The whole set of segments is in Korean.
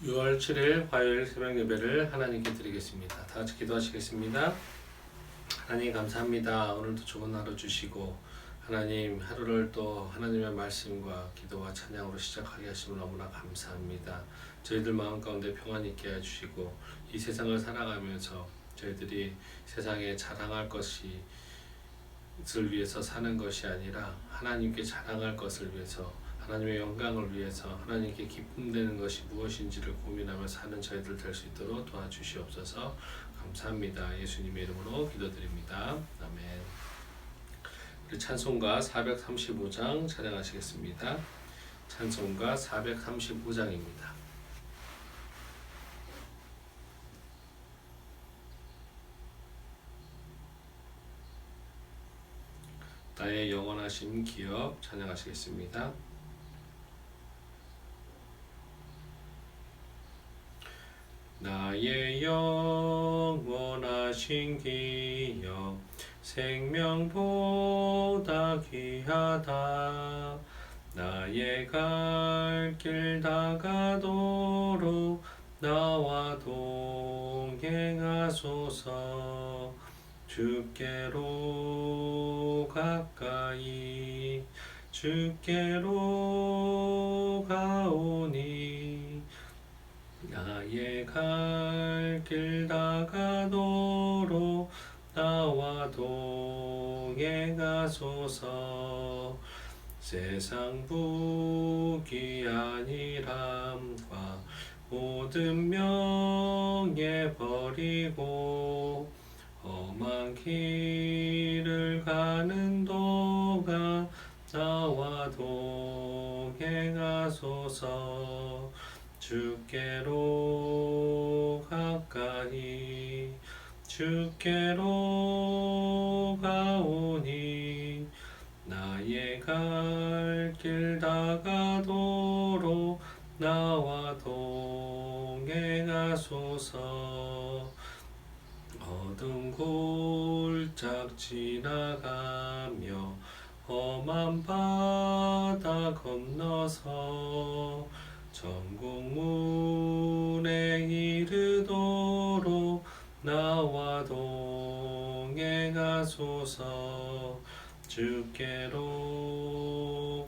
6월 7일 화요일 새벽 예배를 하나님께 드리겠습니다. 다 같이 기도하시겠습니다. 하나님 감사합니다. 오늘도 좋은 하루 주시고 하나님 하루를 또 하나님의 말씀과 기도와 찬양으로 시작하게 하시면 너무나 감사합니다. 저희들 마음 가운데 평안 있게 해주시고 이 세상을 살아가면서 저희들이 세상에 자랑할 것을 위해서 사는 것이 아니라 하나님께 자랑할 것을 위해서 하나님의 영광을 위해서 하나님께 기쁨 되는 것이 무엇인지를 고민하며 사는 저희들 될 수 있도록 도와주시옵소서. 감사합니다. 예수님의 이름으로 기도드립니다. 아멘. 우리 찬송가 435장 찬양하시겠습니다. 찬송가 435장입니다. 나의 영원하신 기업 찬양하시겠습니다. 나의 영원하신 기업 생명보다 귀하다. 나의 갈 길 다가도록 나와 동행하소서. 주께로 가까이 주께로 가오니 나의 갈 길 다가도록 나와 동행하소서. 세상 부귀한 일함과 모든 명예 버리고 험한 길을 가는 동안 나와 동행하소서. 주께로 가까이 주께로 가오니 나의 갈 길 다가도록 나와 동행하소서. 어두운 골짝 지나가며 험한 바다 건너서 천국 문에 이르도록 나와 동행하소서. 주께로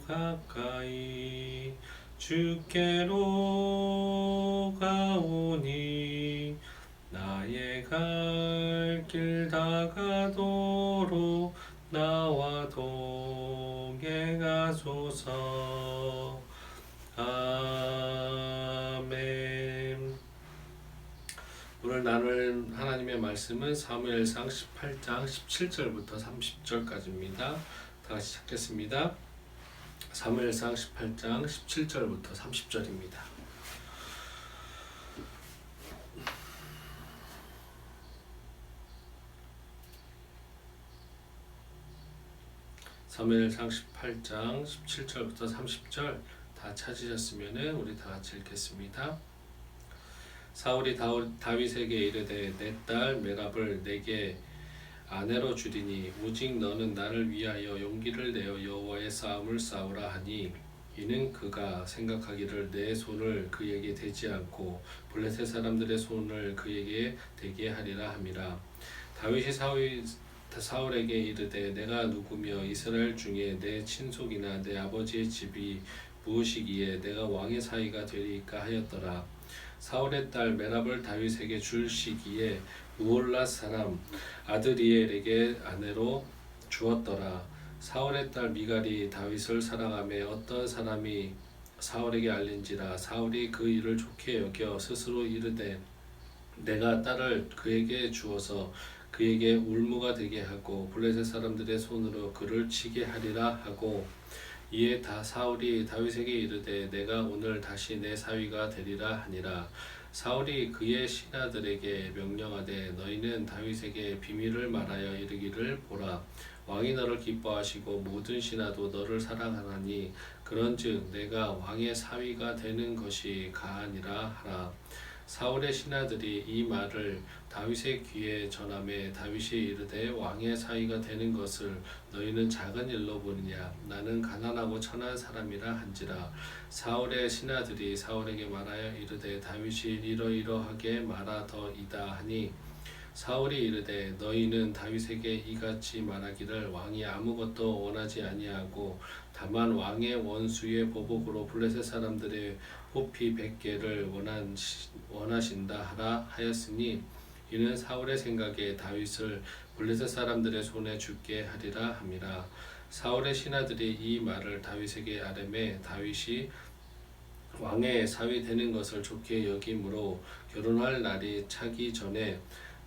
가까이 주께로 가오니 나의 갈 길 다가도록 나와 동행하소서. 아멘. 오늘 나눌 하나님의 말씀은 사무엘상 18장 17절부터 30절까지입니다. 다 같이 찾겠습니다. 사무엘상 18장 17절부터 30절입니다. 사무엘상 18장 17절부터 30절 다 찾으셨으면 우리 다 같이 읽겠습니다. 사울이 다윗에게 이르되 내 딸 메랍을 내게 아내로 주리니 오직 너는 나를 위하여 용기를 내어 여호와의 싸움을 싸우라 하니 이는 그가 생각하기를 내 손을 그에게 대지 않고 블레셋 사람들의 손을 그에게 대게 하리라 함이라. 다윗이 사울에게 이르되 내가 누구며 이스라엘 중에 내 친속이나 내 아버지의 집이 무엇이기에 내가 왕의 사위가 되리까 하였더라. 사울의 딸 메랍을 다윗에게 줄 시기에 우올라 사람 아드리엘에게 아내로 주었더라. 사울의 딸 미갈이 다윗을 사랑하며 어떤 사람이 사울에게 알린지라. 사울이 그 일을 좋게 여겨 스스로 이르되 내가 딸을 그에게 주어서 그에게 울무가 되게 하고 블레셋 사람들의 손으로 그를 치게 하리라 하고 이에 사울이 다윗에게 이르되 내가 오늘 다시 내 사위가 되리라 하니라. 사울이 그의 신하들에게 명령하되 너희는 다윗에게 비밀을 말하여 이르기를 보라. 왕이 너를 기뻐하시고 모든 신하도 너를 사랑하나니 그런즉 내가 왕의 사위가 되는 것이 가하니라 하라. 사울의 신하들이 이 말을 다윗의 귀에 전하매 다윗이 이르되 왕의 사위가 되는 것을 너희는 작은 일로 보느냐 나는 가난하고 천한 사람이라 한지라. 사울의 신하들이 사울에게 말하여 이르되 다윗이 이러이러하게 말하더이다 하니 사울이 이르되 너희는 다윗에게 이같이 말하기를 왕이 아무것도 원하지 아니하고 다만 왕의 원수의 보복으로 블레셋 사람들의 포피 100개를 원하신다 하라 하였으니 이는 사울의 생각에 다윗을 블레셋 사람들의 손에 죽게 하리라 함이라. 사울의 신하들이 이 말을 다윗에게 아뢰매 다윗이 왕의 사위 되는 것을 좋게 여김으로 결혼할 날이 차기 전에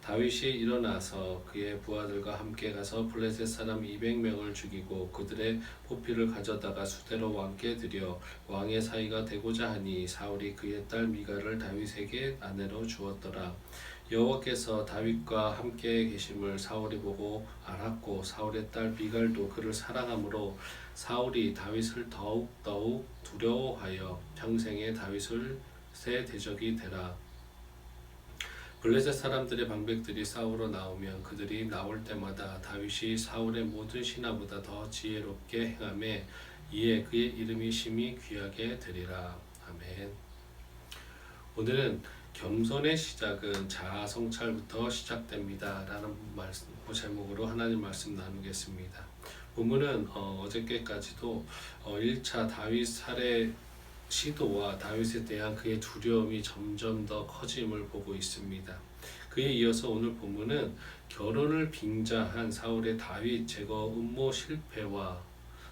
다윗이 일어나서 그의 부하들과 함께 가서 블레셋 사람 200명을 죽이고 그들의 포피를 가져다가 수대로 왕께 드려 왕의 사위가 되고자 하니 사울이 그의 딸 미갈을 다윗에게 아내로 주었더라. 여호와께서 다윗과 함께 계심을 사울이 보고 알았고 사울의 딸 미갈도 그를 사랑하므로 사울이 다윗을 더욱 두려워하여 평생에 다윗을 새 대적이 되라. 블레셋 사람들의 방백들이 싸우러 나오면 그들이 나올 때마다 다윗이 사울의 모든 신하보다 더 지혜롭게 행하매 이에 그의 이름이 심히 귀하게 되리라. 아멘. 오늘은 겸손의 시작은 자아 성찰부터 시작됩니다 라는 제목으로 하나님 말씀 나누겠습니다. 본문은 어저께까지도 1차 다윗 살해 시도와 다윗에 대한 그의 두려움이 점점 더 커짐을 보고 있습니다. 그에 이어서 오늘 본문은 결혼을 빙자한 사울의 다윗 제거 음모 실패와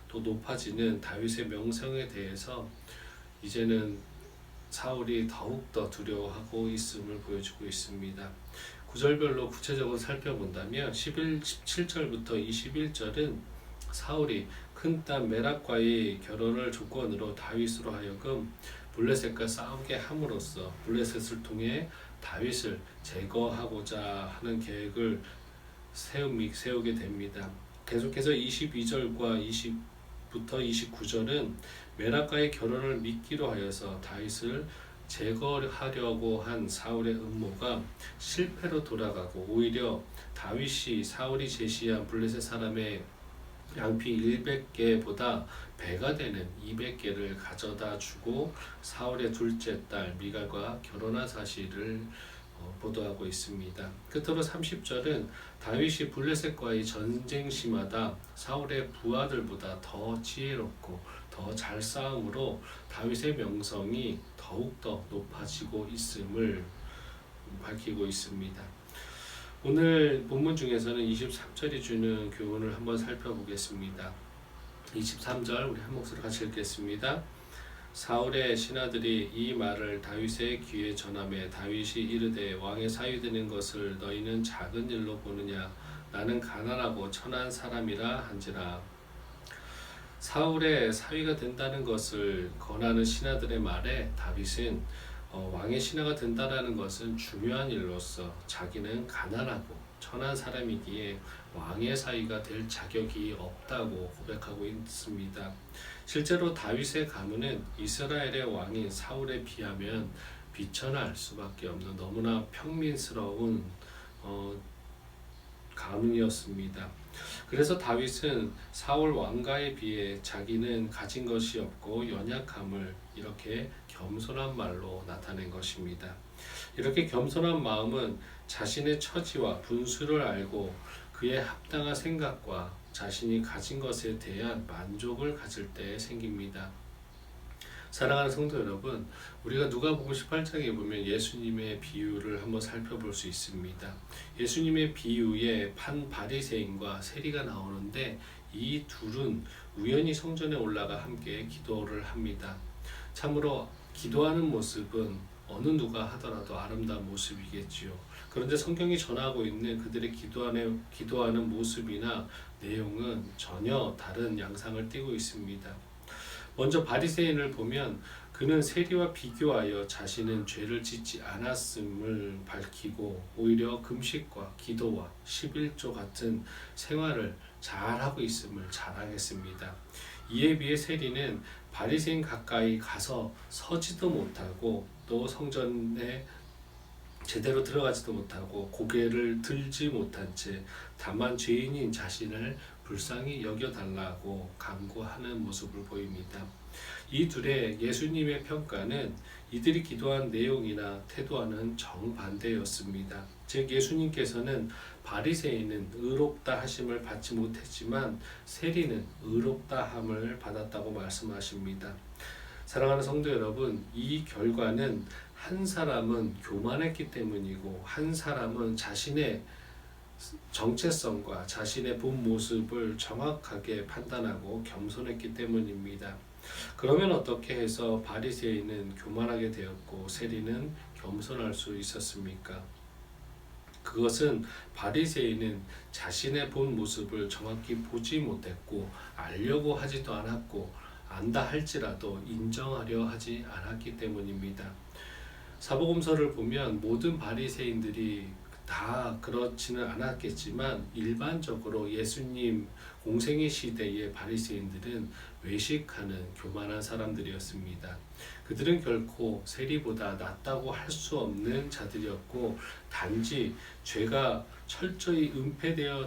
또 높아지는 다윗의 명성에 대해서 이제는 사울이 더욱더 두려워하고 있음을 보여주고 있습니다. 구절별로 구체적으로 살펴본다면 17절부터 21절은 사울이 큰딸 메락과의 결혼을 조건으로 다윗으로 하여금 블레셋과 싸우게 함으로써 블레셋을 통해 다윗을 제거하고자 하는 계획을 세우게 됩니다. 계속해서 22절과 20부터 29절은 메락과의 결혼을 미끼로 하여서 다윗을 제거하려고 한 사울의 음모가 실패로 돌아가고 오히려 다윗이 사울이 제시한 블레셋 사람의 양피 100개보다 배가 되는 200개를 가져다 주고 사울의 둘째 딸 미갈과 결혼한 사실을 보도하고 있습니다. 끝으로 30절은 다윗이 블레셋과의 전쟁시마다 사울의 부하들보다 더 지혜롭고 더 잘 싸움으로 다윗의 명성이 더욱더 높아지고 있음을 밝히고 있습니다. 오늘 본문 중에서는 23절이 주는 교훈을 한번 살펴보겠습니다. 23절 우리 한 목소리 같이 읽겠습니다. 사울의 신하들이 이 말을 다윗의 귀에 전하매 다윗이 이르되 왕의 사위 되는 것을 너희는 작은 일로 보느냐 나는 가난하고 천한 사람이라 한지라. 사울의 사위가 된다는 것을 권하는 신하들의 말에 다윗은 왕의 신하가 된다라는 것은 중요한 일로서 자기는 가난하고 천한 사람이기에 왕의 사위가 될 자격이 없다고 고백하고 있습니다. 실제로 다윗의 가문은 이스라엘의 왕인 사울에 비하면 비천할 수밖에 없는 너무나 평민스러운 가문이었습니다. 그래서 다윗은 사울 왕가에 비해 자기는 가진 것이 없고 연약함을 이렇게 겸손한 말로 나타낸 것입니다. 이렇게 겸손한 마음은 자신의 처지와 분수를 알고 그에 합당한 생각과 자신이 가진 것에 대한 만족을 가질 때 생깁니다. 사랑하는 성도 여러분, 우리가 누가복음 18장에 보면 예수님의 비유를 한번 살펴볼 수 있습니다. 예수님의 비유에 판 바리새인과 세리가 나오는데 이 둘은 우연히 성전에 올라가 함께 기도를 합니다. 참으로 기도하는 모습은 어느 누가 하더라도 아름다운 모습이겠지요. 그런데 성경이 전하고 있는 그들의 기도하는 모습이나 내용은 전혀 다른 양상을 띠고 있습니다. 먼저 바리새인을 보면 그는 세리와 비교하여 자신은 죄를 짓지 않았음을 밝히고 오히려 금식과 기도와 11조 같은 생활을 잘하고 있음을 자랑했습니다. 이에 비해 세리는 바리새인 가까이 가서 서지도 못하고 또 성전에 제대로 들어가지도 못하고 고개를 들지 못한 채 다만 죄인인 자신을 불쌍히 여겨달라고 간구하는 모습을 보입니다. 이 둘의 예수님의 평가는 이들이 기도한 내용이나 태도와는 정반대였습니다. 즉 예수님께서는 바리새인은 의롭다 하심을 받지 못했지만 세리는 의롭다 함을 받았다고 말씀하십니다. 사랑하는 성도 여러분, 이 결과는 한 사람은 교만했기 때문이고 한 사람은 자신의 정체성과 자신의 본 모습을 정확하게 판단하고 겸손했기 때문입니다. 그러면 어떻게 해서 바리새인은 교만하게 되었고 세리는 겸손할 수 있었습니까? 그것은 바리새인은 자신의 본 모습을 정확히 보지 못했고 알려고 하지도 않았고 안다 할지라도 인정하려 하지 않았기 때문입니다. 사복음서를 보면 모든 바리새인들이 다 그렇지는 않았겠지만 일반적으로 예수님 공생애 시대의 바리새인들은 외식하는 교만한 사람들이었습니다. 그들은 결코 세리보다 낫다고 할 수 없는 자들이었고 단지 죄가 철저히 은폐되어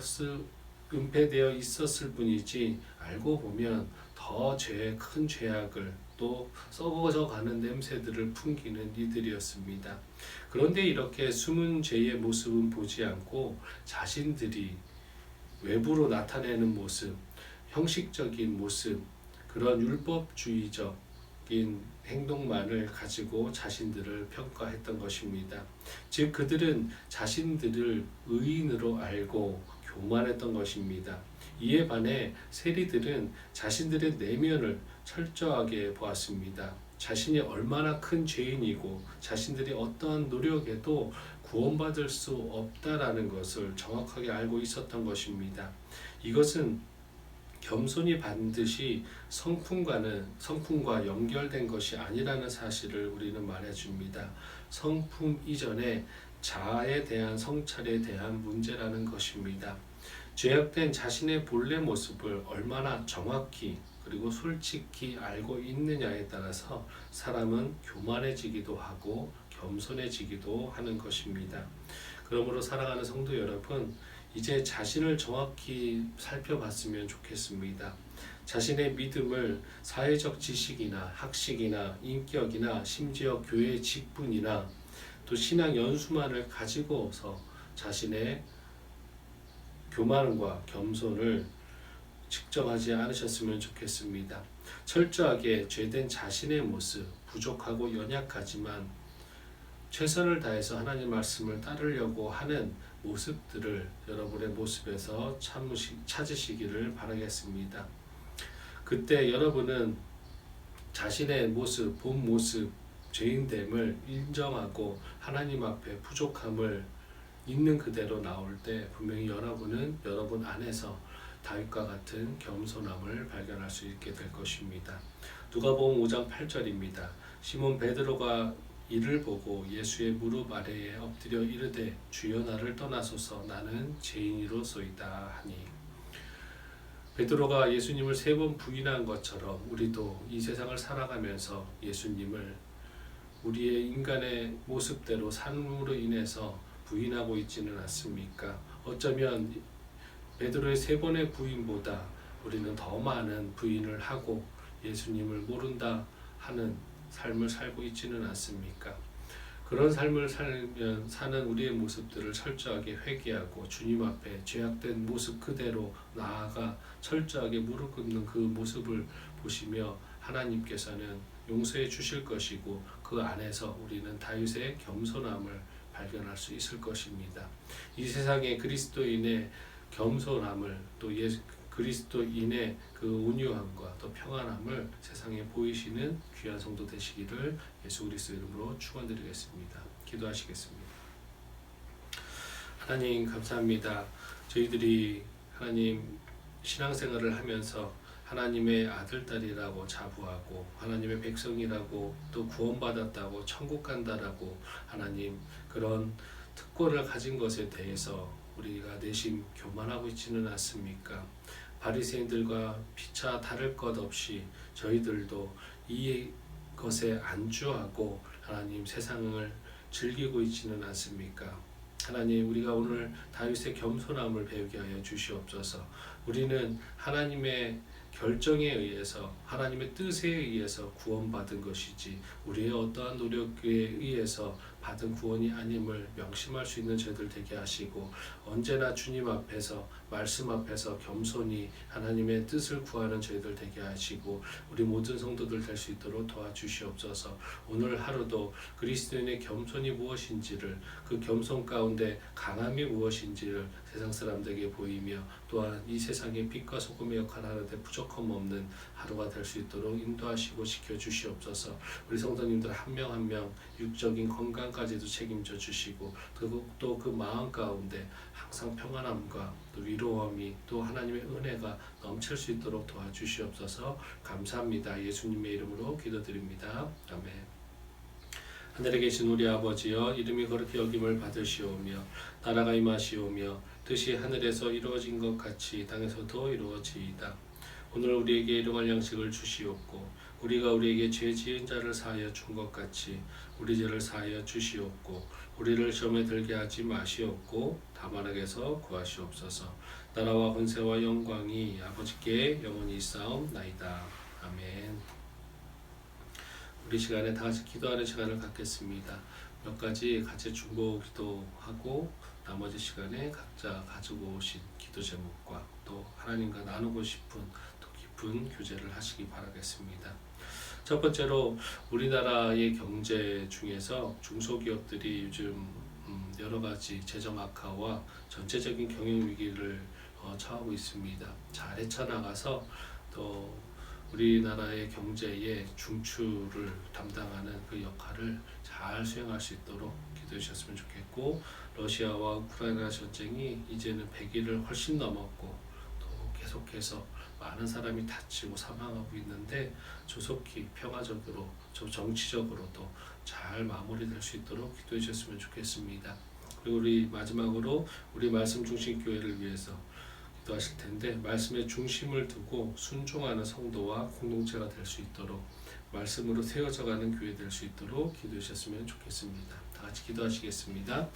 있었을 뿐이지 알고 보면 더 큰 죄악을 또 썩어져 가는 냄새들을 풍기는 이들이었습니다. 그런데 이렇게 숨은 죄의 모습은 보지 않고 자신들이 외부로 나타내는 모습, 형식적인 모습, 그런 율법주의적인 행동만을 가지고 자신들을 평가했던 것입니다. 즉 그들은 자신들을 의인으로 알고 교만했던 것입니다. 이에 반해 세리들은 자신들의 내면을 철저하게 보았습니다. 자신이 얼마나 큰 죄인이고 자신들이 어떠한 노력에도 구원받을 수 없다라는 것을 정확하게 알고 있었던 것입니다. 이것은 겸손이 반드시 성품과 연결된 것이 아니라는 사실을 우리는 말해줍니다. 성품 이전에 자아에 대한 성찰에 대한 문제라는 것입니다. 죄악된 자신의 본래 모습을 얼마나 정확히 그리고 솔직히 알고 있느냐에 따라서 사람은 교만해지기도 하고 겸손해지기도 하는 것입니다. 그러므로 사랑하는 성도 여러분, 이제 자신을 정확히 살펴봤으면 좋겠습니다. 자신의 믿음을 사회적 지식이나 학식이나 인격이나 심지어 교회 직분이나 또 신앙 연수만을 가지고서 자신의 교만과 겸손을 측정하지 않으셨으면 좋겠습니다. 철저하게 죄된 자신의 모습, 부족하고 연약하지만 최선을 다해서 하나님 말씀을 따르려고 하는 모습들을 여러분의 모습에서 찾으시기를 바라겠습니다. 그때 여러분은 자신의 모습, 본 모습, 죄인됨을 인정하고 하나님 앞에 부족함을 있는 그대로 나올 때 분명히 여러분은 여러분 안에서 다윗과 같은 겸손함을 발견할 수 있게 될 것입니다. 누가복음 5장 8절입니다. 시몬 베드로가 이를 보고 예수의 무릎 아래에 엎드려 이르되 주여 나를 떠나소서 나는 죄인이로소이다 하니. 베드로가 예수님을 3번 부인한 것처럼 우리도 이 세상을 살아가면서 예수님을 우리의 인간의 모습대로 삶으로 인해서 부인하고 있지는 않습니까? 어쩌면 베드로의 3번의 부인보다 우리는 더 많은 부인을 하고 예수님을 모른다 하는 삶을 살고 있지는 않습니까? 그런 삶을 사는 우리의 모습들을 철저하게 회개하고 주님 앞에 죄악된 모습 그대로 나아가 철저하게 무릎 꿇는 그 모습을 보시며 하나님께서는 용서해 주실 것이고 그 안에서 우리는 다윗의 겸손함을 발견할 수 있을 것입니다. 이 세상에 그리스도인의 겸손함을 또 그리스도인의 그 온유함과 또 평안함을 세상에 보이시는 귀한 성도 되시기를 예수 그리스도 이름으로 축원드리겠습니다. 기도하시겠습니다. 하나님 감사합니다. 저희들이 하나님 신앙생활을 하면서 하나님의 아들, 딸이라고 자부하고 하나님의 백성이라고 또 구원받았다고 천국 간다라고 하나님 그런 특권을 가진 것에 대해서 우리가 내심 교만하고 있지는 않습니까? 바리새인들과 피차 다를 것 없이 저희들도 이 것에 안주하고 하나님 세상을 즐기고 있지는 않습니까? 하나님, 우리가 오늘 다윗의 겸손함을 배우게 하여 주시옵소서. 우리는 하나님의 결정에 의해서, 하나님의 뜻에 의해서 구원받은 것이지 우리의 어떠한 노력에 의해서 받은 구원이 아님을 명심할 수 있는 저희들 되게 하시고, 언제나 주님 앞에서, 말씀 앞에서 겸손히 하나님의 뜻을 구하는 저희들 되게 하시고, 우리 모든 성도들 될 수 있도록 도와주시옵소서. 오늘 하루도 그리스도인의 겸손이 무엇인지를, 그 겸손 가운데 강함이 무엇인지를 세상 사람들에게 보이며, 또한 이 세상의 빛과 소금의 역할을 하는데 부족함 없는 하루가 될 수 있도록 인도하시고 지켜주시옵소서. 우리 성도님들 한 명 한 명 육적인 건강까지도 책임져 주시고, 또 그 마음 가운데 항상 평안함과 또 위로함이, 또 하나님의 은혜가 넘칠 수 있도록 도와주시옵소서. 감사합니다. 예수님의 이름으로 기도드립니다. 아멘. 하늘에 계신 우리 아버지여, 이름이 거룩히 여김을 받으시오며 나라가 임하시오며 뜻이 하늘에서 이루어진 것 같이 땅에서도 이루어지이다. 오늘 우리에게 일용할 양식을 주시옵고, 우리가 우리에게 죄 지은 자를 사하여 준 것 같이 우리 죄를 사하여 주시옵고, 우리를 시험에 들게 하지 마시옵고 다만 악에서 구하시옵소서. 나라와 권세와 영광이 아버지께 영원히 있사옵나이다. 아멘. 우리 시간에 다 같이 기도하는 시간을 갖겠습니다. 몇 가지 같이 중보 기도하고, 나머지 시간에 각자 가지고 오신 기도 제목과 또 하나님과 나누고 싶은 또 깊은 교제를 하시기 바라겠습니다. 첫 번째로, 우리나라의 경제 중에서 중소기업들이 요즘 여러 가지 재정 악화와 전체적인 경영 위기를 처하고 있습니다. 잘 헤쳐나가서 또 우리나라의 경제의 중추를 담당하는 그 역할을 잘 수행할 수 있도록 기도해 주셨으면 좋겠고, 러시아와 우크라이나 전쟁이 이제는 100일을 훨씬 넘었고, 또 계속해서 많은 사람이 다치고 사망하고 있는데 조속히 평화적으로, 정치적으로도 잘 마무리될 수 있도록 기도해 주셨으면 좋겠습니다. 그리고 우리 마지막으로 우리 말씀 중심 교회를 위해서 기도하실 텐데, 말씀의 중심을 두고 순종하는 성도와 공동체가 될 수 있도록, 말씀으로 세워져가는 교회 될 수 있도록 기도해 주셨으면 좋겠습니다. 다 같이 기도하시겠습니다.